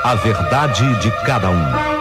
A verdade de cada um.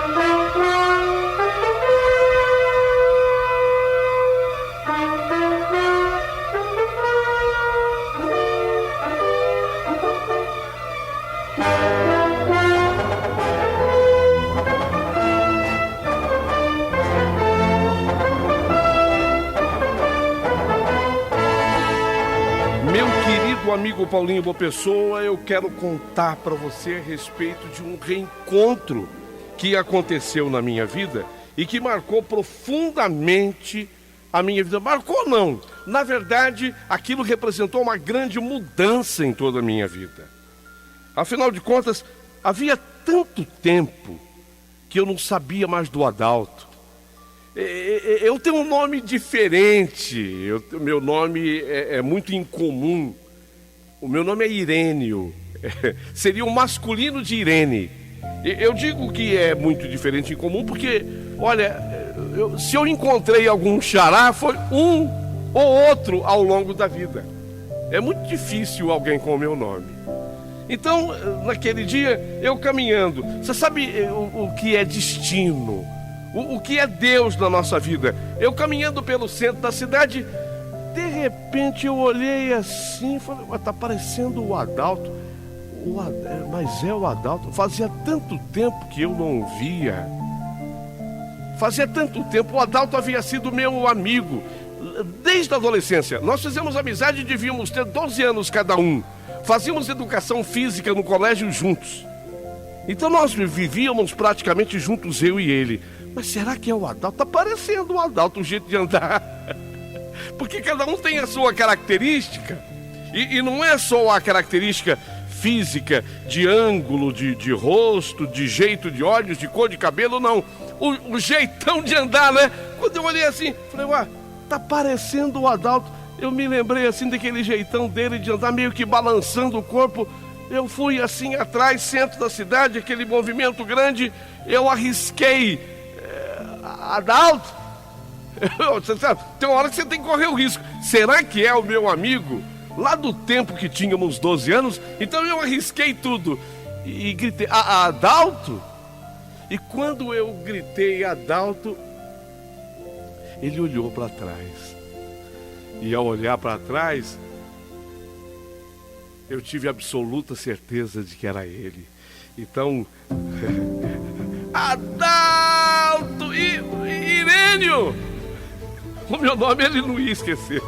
Amigo Paulinho Boa Pessoa, eu quero contar para você a respeito de um reencontro que aconteceu na minha vida e que marcou profundamente a minha vida. Marcou não, na verdade aquilo representou uma grande mudança em toda a minha vida. Afinal de contas, havia tanto tempo que eu não sabia mais do Adalto. Eu tenho um nome diferente, meu nome é muito incomum. O meu nome é Irênio, seria o masculino de Irene. Eu digo que é muito diferente e incomum porque, olha, se eu encontrei algum xará, foi um ou outro ao longo da vida. É muito difícil alguém com o meu nome. Então, naquele dia, eu caminhando, você sabe o que é destino, o que é Deus na nossa vida? Eu caminhando pelo centro da cidade. De repente eu olhei assim e falei, tá parecendo o Adalto. Mas é o Adalto. Fazia tanto tempo que eu não o via. Fazia tanto tempo. O Adalto havia sido meu amigo desde a adolescência. Nós fizemos amizade e devíamos ter 12 anos cada um. Fazíamos educação física no colégio juntos. Então nós vivíamos praticamente juntos, eu e ele. Mas será que é o Adalto? Tá parecendo o Adalto, o jeito de andar. Porque cada um tem a sua característica. E não é só a característica física, de ângulo, de rosto, de jeito de olhos, de cor de cabelo, não. O jeitão de andar, né? Quando eu olhei assim, falei, tá parecendo o Adalto. Eu me lembrei assim daquele jeitão dele de andar meio que balançando o corpo. Eu fui assim atrás, centro da cidade, aquele movimento grande. Eu arrisquei, Adalto. Você sabe, tem uma hora que você tem que correr o risco. Será que é o meu amigo? Lá do tempo que tínhamos 12 anos. Então eu arrisquei tudo e gritei, Adalto? E quando eu gritei Adalto, ele olhou para trás. E ao olhar para trás, eu tive absoluta certeza de que era ele. Então, Adalto e Irênio! O meu nome ele não ia esquecer.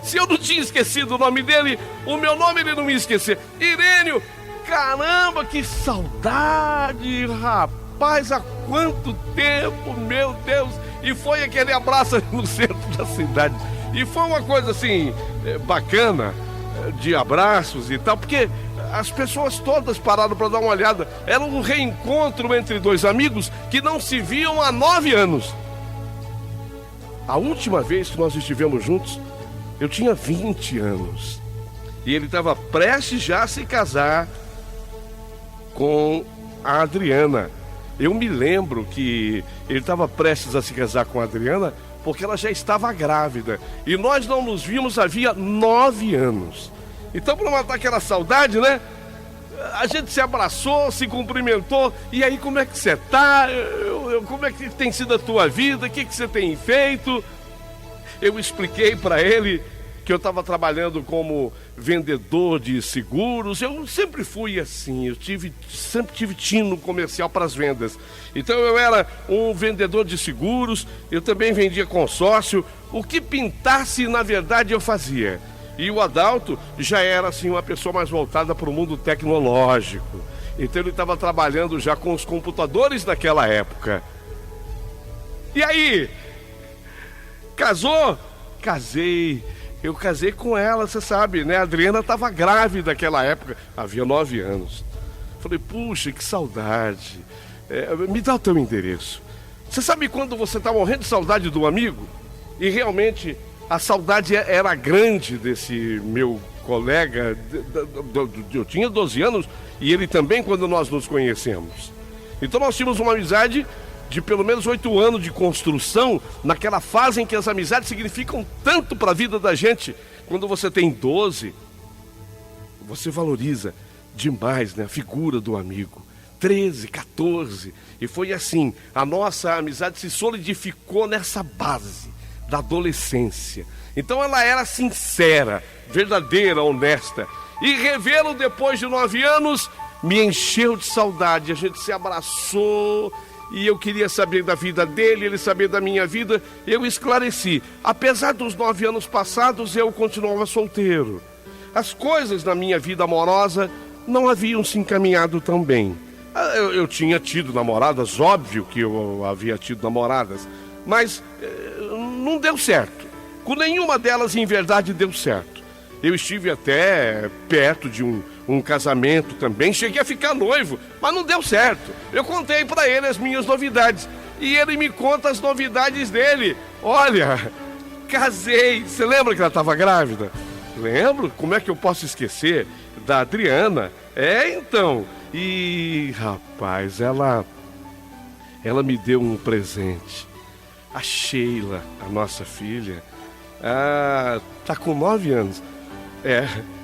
Se eu não tinha esquecido o nome dele, o meu nome ele não ia esquecer. Irênio, caramba, que saudade, rapaz, há quanto tempo, meu Deus. E foi aquele abraço ali no centro da cidade. E foi uma coisa assim, bacana, de abraços e tal, porque as pessoas todas pararam para dar uma olhada. Era um reencontro entre dois amigos que não se viam há 9 anos. A última vez que nós estivemos juntos, eu tinha 20 anos. E ele estava prestes já a se casar com a Adriana. Eu me lembro que ele estava prestes a se casar com a Adriana porque ela já estava grávida. E nós não nos vimos havia 9 anos. Então, para matar aquela saudade, né? A gente se abraçou, se cumprimentou. E aí, como é que você tá? Como é que tem sido a tua vida? O que você tem feito? Eu expliquei para ele que eu estava trabalhando como vendedor de seguros. Eu sempre fui assim, sempre tive tino comercial para as vendas. Então eu era um vendedor de seguros, eu também vendia consórcio. O que pintasse, na verdade, eu fazia. E o Adalto já era assim uma pessoa mais voltada para o mundo tecnológico. Então ele estava trabalhando já com os computadores daquela época. E aí? Casou? Casei. Eu casei com ela, você sabe, né? A Adriana estava grávida naquela época, havia 9 anos. Falei, puxa, que saudade. Me dá o teu endereço. Você sabe quando você está morrendo de saudade do amigo? E realmente a saudade era grande desse meu colega. Eu tinha 12 anos e ele também quando nós nos conhecemos. Então nós tínhamos uma amizade de pelo menos 8 anos de construção, naquela fase em que as amizades significam tanto para a vida da gente. Quando você tem 12, você valoriza demais, né, a figura do amigo. 13, 14. E foi assim, a nossa amizade se solidificou nessa base da adolescência. Então ela era sincera, verdadeira, honesta. E revê-lo depois de 9 anos me encheu de saudade. A gente se abraçou e eu queria saber da vida dele, ele saber da minha vida. Eu esclareci. Apesar dos 9 anos passados, eu continuava solteiro. As coisas na minha vida amorosa não haviam se encaminhado tão bem. Eu tinha tido namoradas, óbvio que eu havia tido namoradas, mas não deu certo. Com nenhuma delas, em verdade, deu certo. Eu estive até perto de um casamento também, cheguei a ficar noivo, mas não deu certo. Eu contei para ele as minhas novidades e ele me conta as novidades dele. Olha, casei. Você lembra que ela estava grávida? Lembro. Como é que eu posso esquecer da Adriana? Então. E, rapaz, ela me deu um presente. A Sheila, a nossa filha, tá com 9 anos.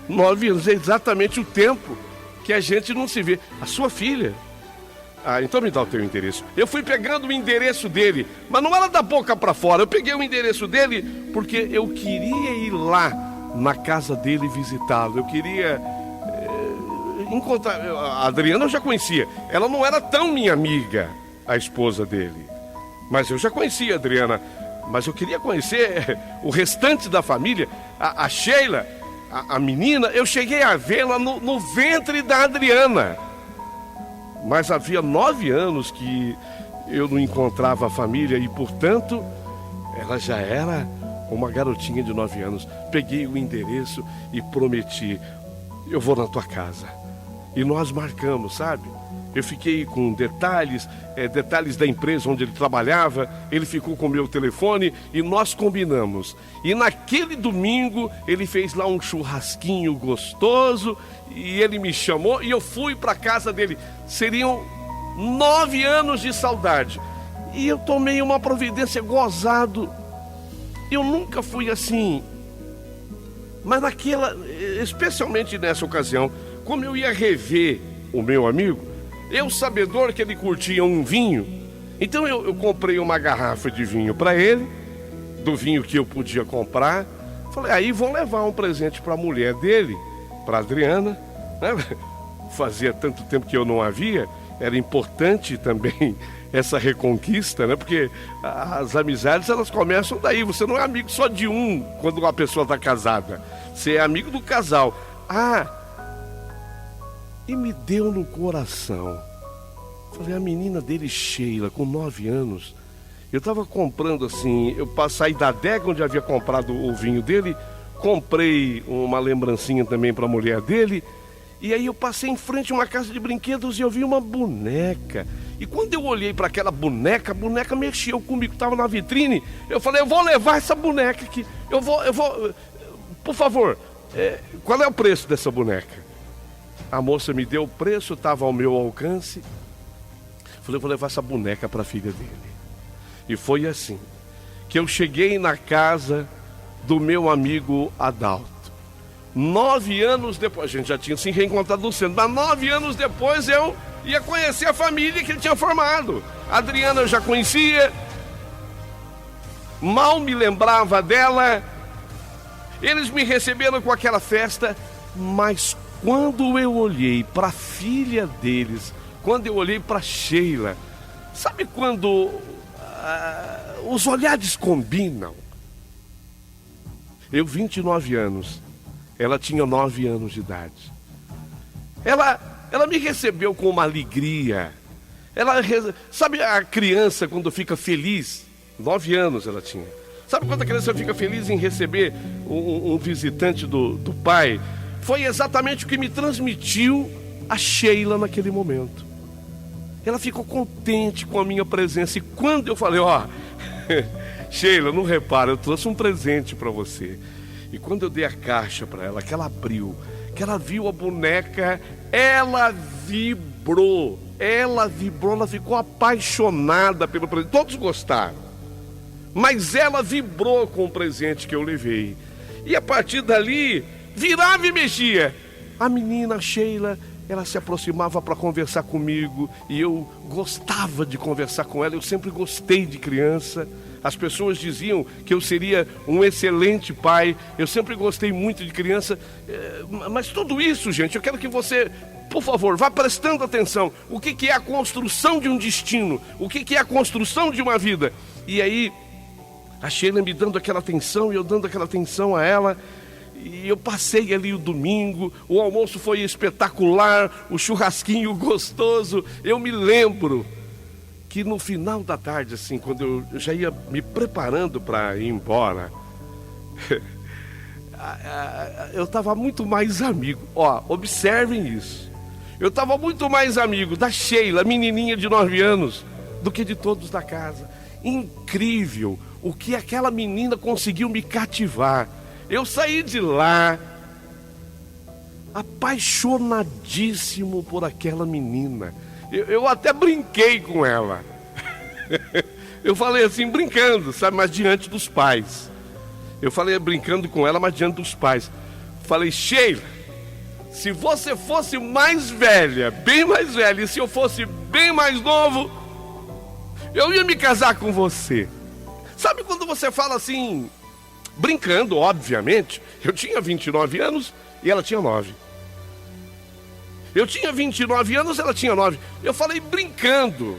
9 anos é exatamente o tempo que a gente não se vê. A sua filha? Então me dá o teu endereço. Eu fui pegando o endereço dele, mas não era da boca para fora. Eu peguei o endereço dele porque eu queria ir lá na casa dele visitá-lo. Eu queria encontrar. A Adriana eu já conhecia. Ela não era tão minha amiga, a esposa dele. Mas eu já conhecia a Adriana. Mas eu queria conhecer o restante da família. A Sheila, a menina, eu cheguei a vê-la no ventre da Adriana. Mas havia 9 anos que eu não encontrava a família e, portanto, ela já era uma garotinha de 9 anos. Peguei o endereço e prometi: eu vou na tua casa. E nós marcamos, sabe? Eu fiquei com detalhes da empresa onde ele trabalhava. Ele ficou com o meu telefone e nós combinamos. E naquele domingo ele fez lá um churrasquinho gostoso e ele me chamou e eu fui para a casa dele. Seriam 9 anos de saudade. E eu tomei uma providência, gozado. Eu nunca fui assim. Mas especialmente nessa ocasião, como eu ia rever o meu amigo, eu sabedor que ele curtia um vinho, então eu comprei uma garrafa de vinho para ele, do vinho que eu podia comprar. Falei, aí vou levar um presente para a mulher dele, para Adriana, né? Fazia tanto tempo que eu não a via, era importante também essa reconquista, né? Porque as amizades, elas começam daí. Você não é amigo só de um quando uma pessoa está casada, você é amigo do casal. E me deu no coração. Falei, a menina dele, Sheila, com 9 anos, eu estava comprando assim, eu saí da adega onde havia comprado o vinho dele, comprei uma lembrancinha também para a mulher dele, e aí eu passei em frente a uma casa de brinquedos e eu vi uma boneca. E quando eu olhei para aquela boneca, a boneca mexeu comigo, estava na vitrine. Eu falei, eu vou levar essa boneca aqui, eu vou, por favor, qual é o preço dessa boneca? A moça me deu o preço, estava ao meu alcance. Falei, eu vou levar essa boneca para a filha dele. E foi assim que eu cheguei na casa do meu amigo Adalto. 9 anos depois, a gente já tinha se reencontrado no centro, mas 9 anos depois eu ia conhecer a família que ele tinha formado. A Adriana eu já conhecia, mal me lembrava dela. Eles me receberam com aquela festa, mas quando eu olhei para a filha deles, quando eu olhei para Sheila, sabe quando os olhares combinam? Eu 29 anos, ela tinha 9 anos de idade. Ela me recebeu com uma alegria. Sabe a criança quando fica feliz? 9 anos ela tinha. Sabe quando a criança fica feliz em receber um visitante do pai? Foi exatamente o que me transmitiu a Sheila naquele momento. Ela ficou contente com a minha presença. E quando eu falei, Sheila, não repara, eu trouxe um presente para você. E quando eu dei a caixa para ela, que ela abriu, que ela viu a boneca, ela vibrou, ela ficou apaixonada pelo presente. Todos gostaram, mas ela vibrou com o presente que eu levei. E a partir dali, virava e mexia. A menina Sheila, ela se aproximava para conversar comigo e eu gostava de conversar com ela. Eu sempre gostei de criança. As pessoas diziam que eu seria um excelente pai. Eu sempre gostei muito de criança. Mas tudo isso, gente, eu quero que você, por favor, vá prestando atenção. O que é a construção de um destino? O que é a construção de uma vida? E aí, a Sheila me dando aquela atenção e eu dando aquela atenção a ela. E eu passei ali o domingo, o almoço foi espetacular, o churrasquinho gostoso. Eu me lembro que no final da tarde, assim, quando eu já ia me preparando para ir embora, eu estava muito mais amigo. Ó, observem isso. Eu estava muito mais amigo da Sheila, menininha de 9 anos, do que de todos da casa. Incrível o que aquela menina conseguiu me cativar. Eu saí de lá apaixonadíssimo por aquela menina. Eu até brinquei com ela. Eu falei assim, brincando, sabe, mas diante dos pais. Eu falei brincando com ela, mas diante dos pais. Falei, Sheila, se você fosse mais velha, bem mais velha, e se eu fosse bem mais novo, eu ia me casar com você. Sabe quando você fala assim, brincando, obviamente, eu tinha 29 anos e ela tinha 9. Eu tinha 29 anos, ela tinha 9. Eu falei brincando,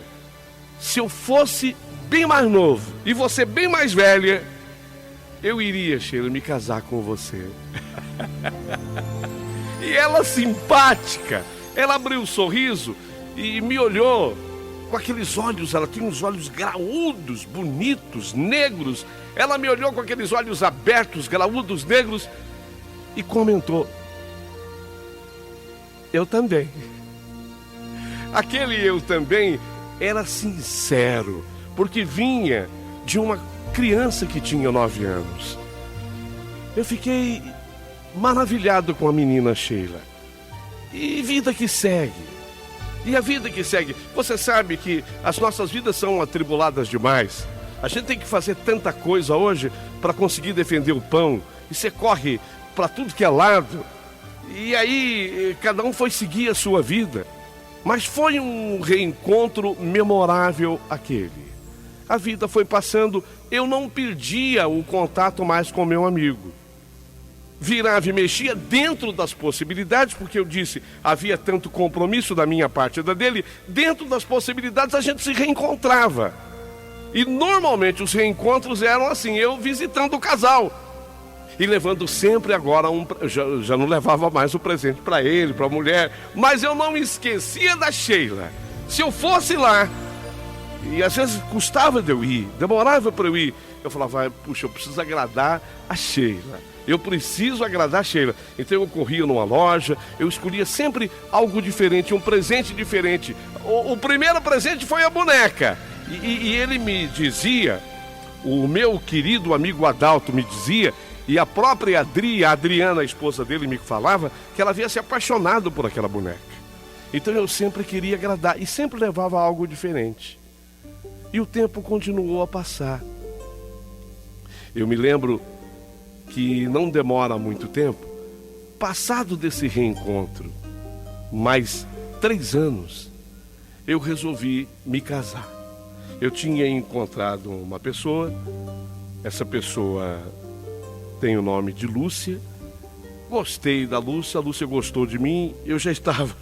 se eu fosse bem mais novo e você bem mais velha, eu iria, Sheila, me casar com você. E ela simpática, ela abriu um sorriso e me olhou com aqueles olhos, ela tem uns olhos graúdos, bonitos, negros. Ela me olhou com aqueles olhos abertos, graúdos, negros, e comentou, eu também. Aquele eu também era sincero, porque vinha de uma criança que tinha 9 anos. Eu fiquei maravilhado com a menina Sheila. E vida que segue. E a vida que segue. Você sabe que as nossas vidas são atribuladas demais. A gente tem que fazer tanta coisa hoje para conseguir defender o pão. E você corre para tudo que é lado. E aí cada um foi seguir a sua vida. Mas foi um reencontro memorável aquele. A vida foi passando, eu não perdia o contato mais com meu amigo. Virava e mexia dentro das possibilidades, porque eu disse, havia tanto compromisso da minha parte e da dele, dentro das possibilidades a gente se reencontrava. E normalmente os reencontros eram assim, eu visitando o casal e levando sempre agora já não levava mais o presente para ele, para a mulher, mas eu não me esquecia da Sheila. Se eu fosse lá, e às vezes custava de eu ir, demorava para eu ir, eu falava, puxa, eu preciso agradar a Sheila. Eu preciso agradar a Sheila. Então eu corria numa loja, eu escolhia sempre algo diferente, um presente diferente. O primeiro presente foi a boneca. E ele me dizia, o meu querido amigo Adalto me dizia, e a própria a Adriana, a esposa dele, me falava que ela havia se apaixonado por aquela boneca. Então eu sempre queria agradar e sempre levava algo diferente. E o tempo continuou a passar. Eu me lembro que não demora muito tempo, passado desse reencontro, mais 3 anos, eu resolvi me casar. Eu tinha encontrado uma pessoa, essa pessoa tem o nome de Lúcia, gostei da Lúcia, a Lúcia gostou de mim, eu já estava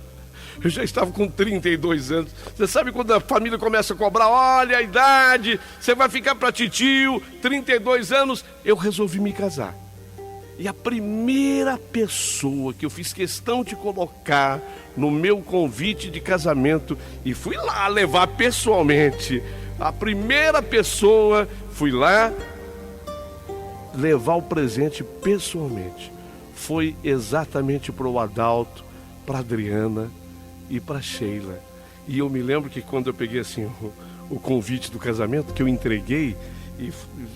com 32 anos. Você sabe quando a família começa a cobrar, olha a idade, você vai ficar para titio, 32 anos, eu resolvi me casar. E a primeira pessoa que eu fiz questão de colocar no meu convite de casamento, e fui lá levar pessoalmente, a primeira pessoa, fui lá levar o presente pessoalmente, foi exatamente para o Adalto, para a Adriana e para a Sheila. E eu me lembro que quando eu peguei assim o convite do casamento, que eu entreguei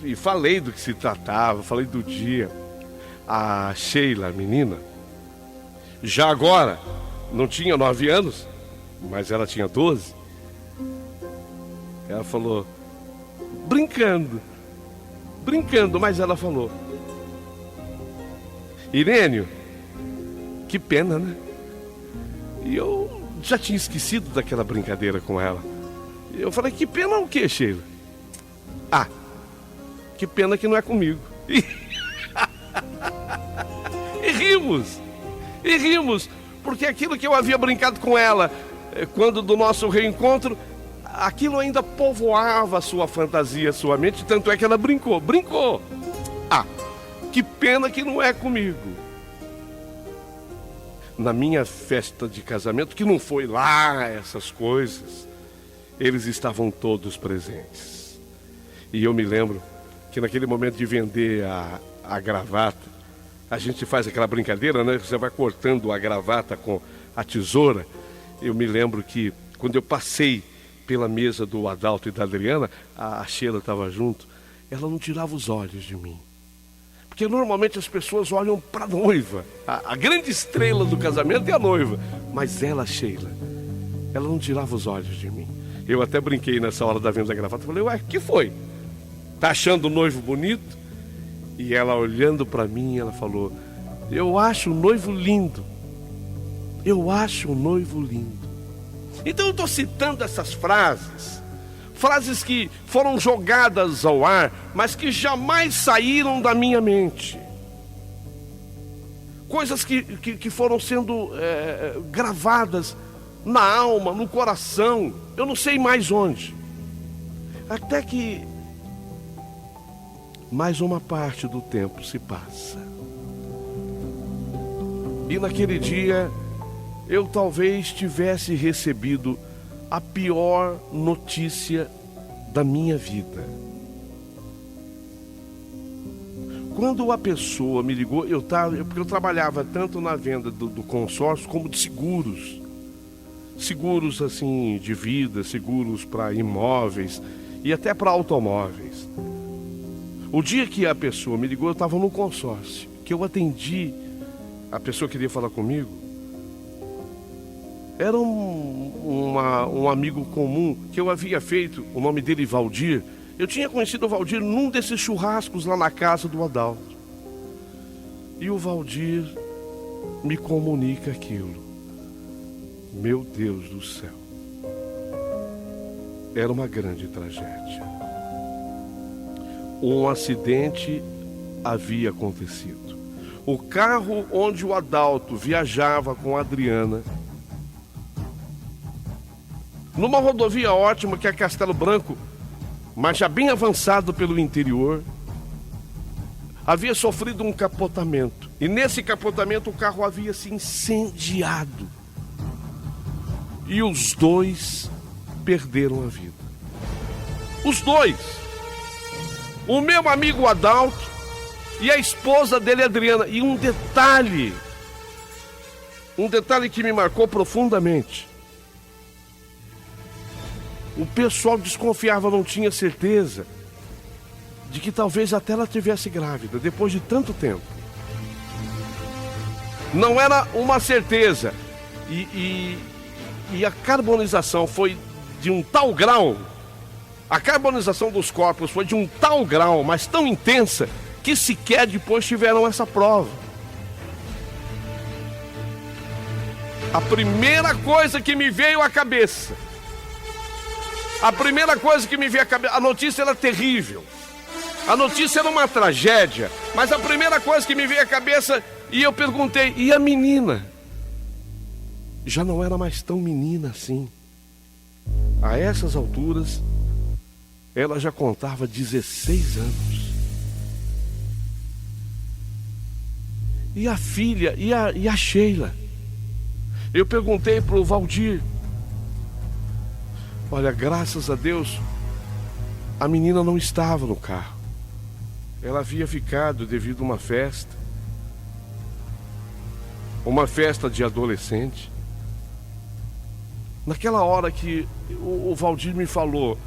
e falei do que se tratava, falei do dia, a Sheila, a menina, já agora não tinha 9 anos, mas ela tinha 12. Ela falou, brincando, mas ela falou, Irênio, que pena, né? E eu já tinha esquecido daquela brincadeira com ela. Eu falei, que pena o quê, Sheila? Ah, que pena que não é comigo. E rimos, porque aquilo que eu havia brincado com ela, quando do nosso reencontro, aquilo ainda povoava a sua fantasia, a sua mente, tanto é que ela brincou. Ah, que pena que não é comigo. Na minha festa de casamento, que não foi lá essas coisas, eles estavam todos presentes. E eu me lembro que naquele momento de vender a gravata, a gente faz aquela brincadeira, né? Você vai cortando a gravata com a tesoura. Eu me lembro que quando eu passei pela mesa do Adalto e da Adriana, a Sheila estava junto, ela não tirava os olhos de mim. Porque normalmente as pessoas olham para a noiva. A grande estrela do casamento é a noiva. Mas ela, Sheila, ela não tirava os olhos de mim. Eu até brinquei nessa hora da venda da gravata. Falei, ué, que foi? Tá achando o noivo bonito? E ela olhando para mim, ela falou, eu acho o noivo lindo. Eu acho o noivo lindo. Então eu estou citando essas frases que foram jogadas ao ar, mas que jamais saíram da minha mente. Coisas que foram sendo gravadas na alma, no coração, eu não sei mais onde. Até que mais uma parte do tempo se passa. E naquele dia, eu talvez tivesse recebido a pior notícia da minha vida. Quando a pessoa me ligou, porque eu trabalhava tanto na venda do consórcio como de seguros. Seguros assim de vida, seguros para imóveis e até para automóveis. O dia que a pessoa me ligou, eu estava no consórcio, que eu atendi, a pessoa queria falar comigo. Era um amigo comum que eu havia feito, o nome dele Valdir. Eu tinha conhecido o Valdir num desses churrascos lá na casa do Adalto. E o Valdir me comunica aquilo. Meu Deus do céu. Era uma grande tragédia. Um acidente havia acontecido. O carro onde o Adalto viajava com a Adriana, numa rodovia ótima que é Castelo Branco, mas já bem avançado pelo interior, havia sofrido um capotamento. E nesse capotamento o carro havia se incendiado. E os dois perderam a vida. Os dois. O meu amigo Adalto e a esposa dele, Adriana. E um detalhe que me marcou profundamente. O pessoal desconfiava, não tinha certeza de que talvez até ela estivesse grávida, depois de tanto tempo. Não era uma certeza. E a carbonização foi de um tal grau, a carbonização dos corpos foi de um tal grau, mas tão intensa, que sequer depois tiveram essa prova. A primeira coisa que me veio à cabeça, a notícia era terrível. A notícia era uma tragédia, mas a primeira coisa que me veio à cabeça, e eu perguntei, e a menina? Já não era mais tão menina assim. A essas alturas, ela já contava 16 anos. E a filha, e a Sheila? Eu perguntei para o Valdir. Olha, graças a Deus, a menina não estava no carro. Ela havia ficado devido a uma festa de adolescente. Naquela hora que o Valdir me falou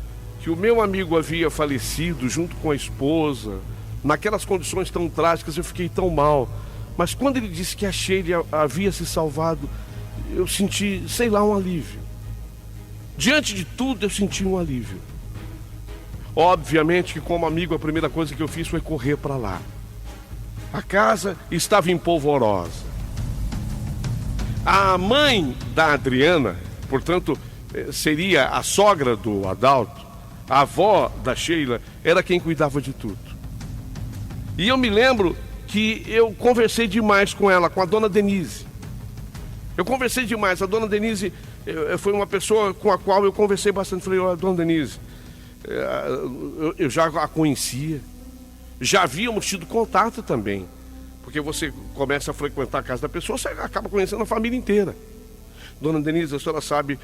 que o meu amigo havia falecido junto com a esposa, naquelas condições tão trágicas, eu fiquei tão mal. Mas quando ele disse que a Sheila havia se salvado, eu senti, sei lá, um alívio. Diante de tudo, eu senti um alívio. Obviamente que como amigo, a primeira coisa que eu fiz foi correr para lá. A casa estava em polvorosa. A mãe da Adriana, portanto, seria a sogra do Adalto, a avó da Sheila, era quem cuidava de tudo. E eu me lembro que eu conversei demais com ela, com a dona Denise. Eu conversei demais. A dona Denise foi uma pessoa com a qual eu conversei bastante. Falei, olha, dona Denise, eu já a conhecia, já havíamos tido contato também. Porque você começa a frequentar a casa da pessoa, você acaba conhecendo a família inteira. Dona Denise, a senhora sabe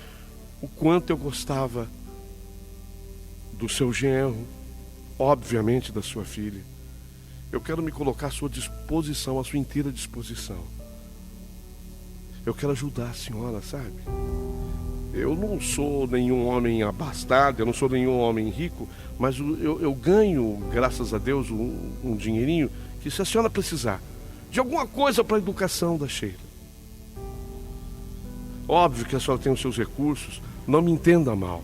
o quanto eu gostava do seu genro, obviamente da sua filha. Eu quero me colocar à sua disposição, à sua inteira disposição. Eu quero ajudar a senhora, sabe? Eu não sou nenhum homem abastado, eu não sou nenhum homem rico, mas eu ganho, graças a Deus, um dinheirinho que, se a senhora precisar de alguma coisa para a educação da Sheila. Óbvio que a senhora tem os seus recursos, não me entenda mal,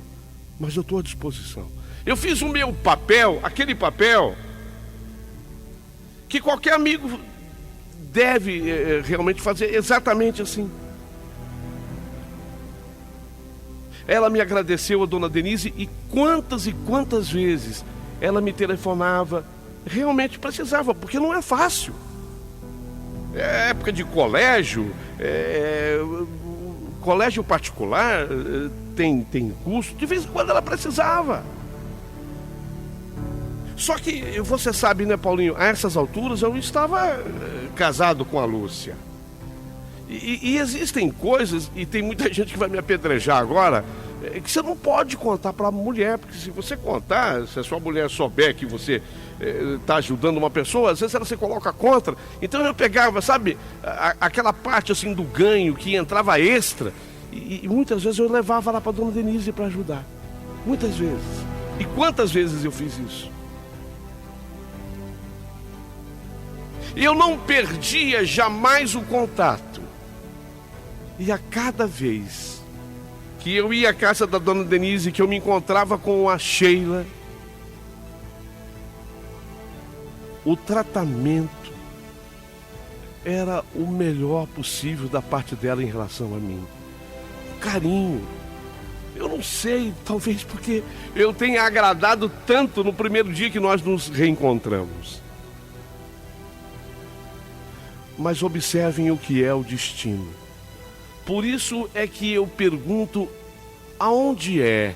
mas eu estou à disposição. Eu fiz o meu papel, aquele papel que qualquer amigo deve realmente fazer exatamente assim. Ela me agradeceu, a dona Denise, e quantas vezes ela me telefonava. Realmente precisava, porque não é fácil. É época de colégio, colégio particular, tem custo. De vez em quando ela precisava. Só que você sabe, né, Paulinho, a essas alturas eu estava casado com a Lúcia. E existem coisas, e tem muita gente que vai me apedrejar agora, que você não pode contar para a mulher, porque se você contar, se a sua mulher souber que você está ajudando uma pessoa, às vezes ela se coloca contra. Então eu pegava, sabe, aquela parte assim do ganho que entrava extra, e muitas vezes eu levava lá para a dona Denise para ajudar. Muitas vezes. E quantas vezes eu fiz isso? Eu não perdia jamais o contato. E a cada vez que eu ia à casa da dona Denise, que eu me encontrava com a Sheila, o tratamento era o melhor possível da parte dela em relação a mim. O carinho. Eu não sei, talvez porque eu tenha agradado tanto no primeiro dia que nós nos reencontramos. Mas observem o que é o destino. Por isso é que eu pergunto, aonde é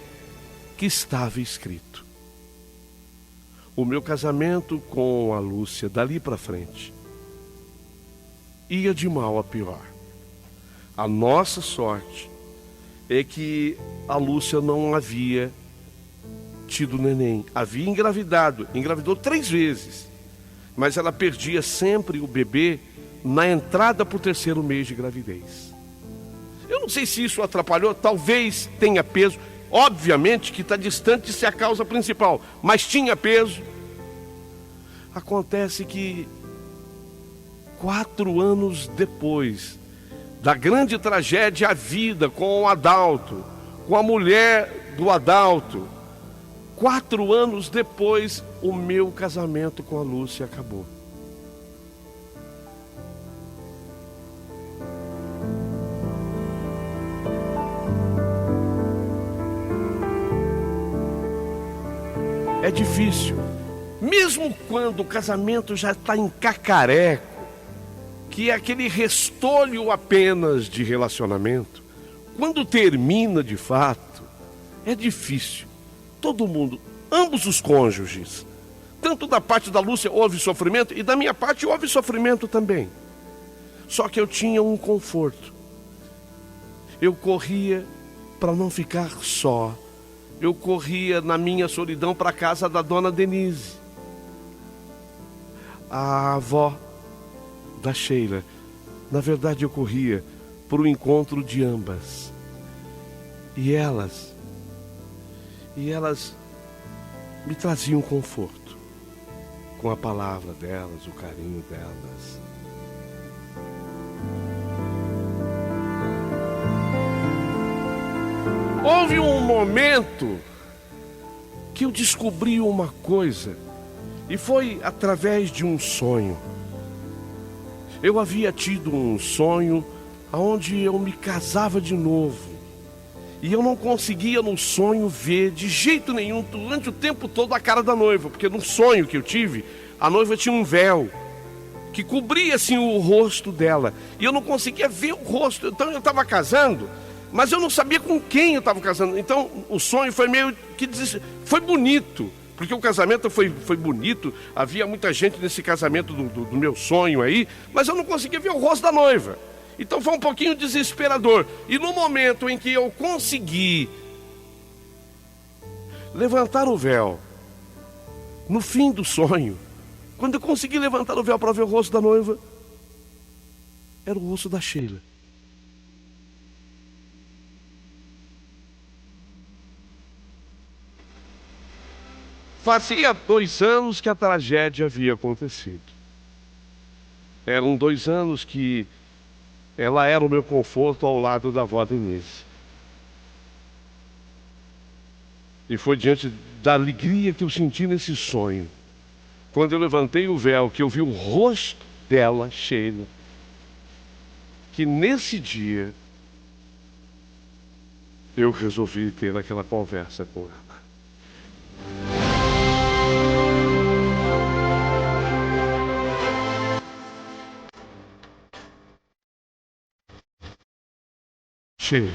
que estava escrito? O meu casamento com a Lúcia, dali para frente, ia de mal a pior. A nossa sorte é que a Lúcia não havia tido neném, havia engravidou 3 vezes, mas ela perdia sempre o bebê na entrada para o 3º mês de gravidez. Eu não sei se isso atrapalhou, talvez tenha peso. Obviamente que está distante de ser a causa principal, mas tinha peso. Acontece que 4 anos depois da grande tragédia, a vida com o Adalto, com a mulher do Adalto, 4 anos depois, o meu casamento com a Lúcia acabou. É difícil, mesmo quando o casamento já está em cacareco, que é aquele restolho apenas de relacionamento. Quando termina de fato, é difícil. Todo mundo, ambos os cônjuges, tanto da parte da Lúcia houve sofrimento, e da minha parte houve sofrimento também. Só que eu tinha um conforto. Eu corria para não ficar só. Eu corria na minha solidão para a casa da dona Denise, a avó da Sheila. Na verdade, eu corria para o encontro de ambas. E elas me traziam conforto com a palavra delas, o carinho delas. Houve um momento que eu descobri uma coisa, e foi através de um sonho. Eu havia tido um sonho onde eu me casava de novo. E eu não conseguia no sonho ver de jeito nenhum, durante o tempo todo, a cara da noiva. Porque no sonho que eu tive, a noiva tinha um véu que cobria assim o rosto dela. E eu não conseguia ver o rosto. Então eu estava casando, mas eu não sabia com quem eu estava casando. Então o sonho foi meio que foi bonito, porque o casamento foi bonito. Havia muita gente nesse casamento do meu sonho aí, mas eu não conseguia ver o rosto da noiva. Então foi um pouquinho desesperador. E no momento em que eu consegui levantar o véu, no fim do sonho, quando eu consegui levantar o véu para ver o rosto da noiva, era o rosto da Sheila. Fazia 2 anos que a tragédia havia acontecido. Eram 2 anos que ela era o meu conforto ao lado da avó Denise. E foi diante da alegria que eu senti nesse sonho, quando eu levantei o véu, que eu vi o rosto dela, Sheila, que nesse dia eu resolvi ter aquela conversa com ela. Sheila,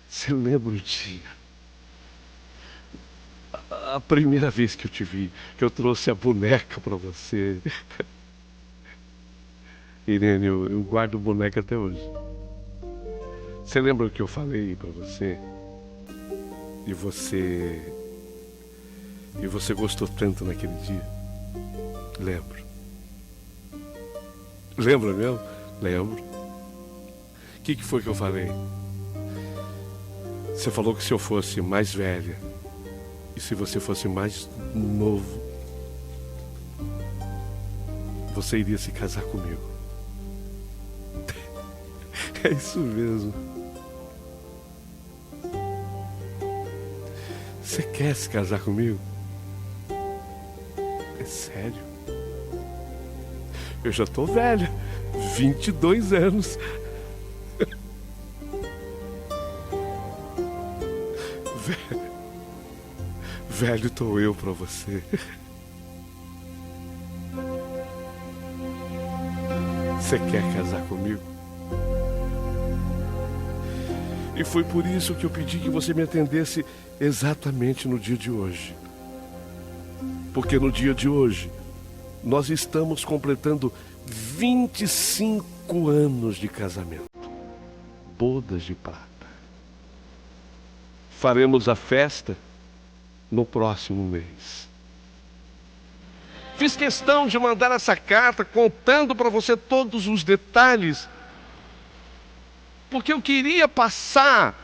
você lembra o dia? A primeira vez que eu te vi, que eu trouxe a boneca para você. Irene, eu guardo a boneca até hoje. Você lembra o que eu falei para você? E você gostou tanto naquele dia? Lembro. Lembra mesmo? Lembro. O que foi que eu falei? Você falou que se eu fosse mais velha e se você fosse mais novo, você iria se casar comigo. É isso mesmo. Você quer se casar comigo? É sério? Eu já tô velha, 22 anos. Velho tô eu pra você. Você quer casar comigo? E foi por isso que eu pedi que você me atendesse exatamente no dia de hoje. Porque no dia de hoje, nós estamos completando 25 anos de casamento. Bodas de prata. Faremos a festa no próximo mês. Fiz questão de mandar essa carta contando para você todos os detalhes, porque eu queria passar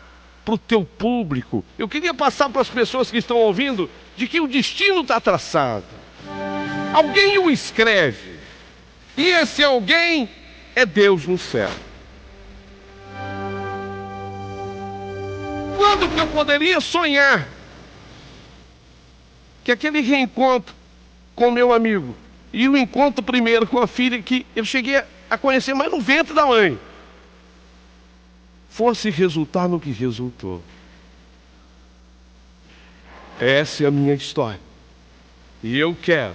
para o teu público, eu queria passar para as pessoas que estão ouvindo, de que o destino está traçado. Alguém o escreve, e esse alguém é Deus no céu. Quando que eu poderia sonhar que aquele reencontro com meu amigo e o encontro primeiro com a filha que eu cheguei a conhecer mais no ventre da mãe fosse resultar no que resultou? Essa é a minha história e eu quero,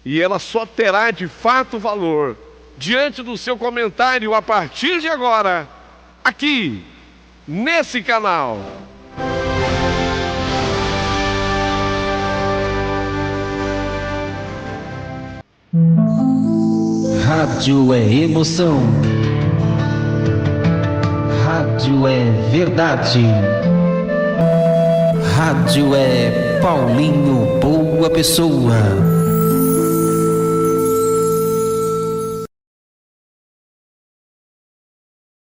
e ela só terá de fato valor diante do seu comentário a partir de agora, aqui nesse canal. Rádio é emoção. Rádio é verdade. Rádio é Paulinho Boa Pessoa.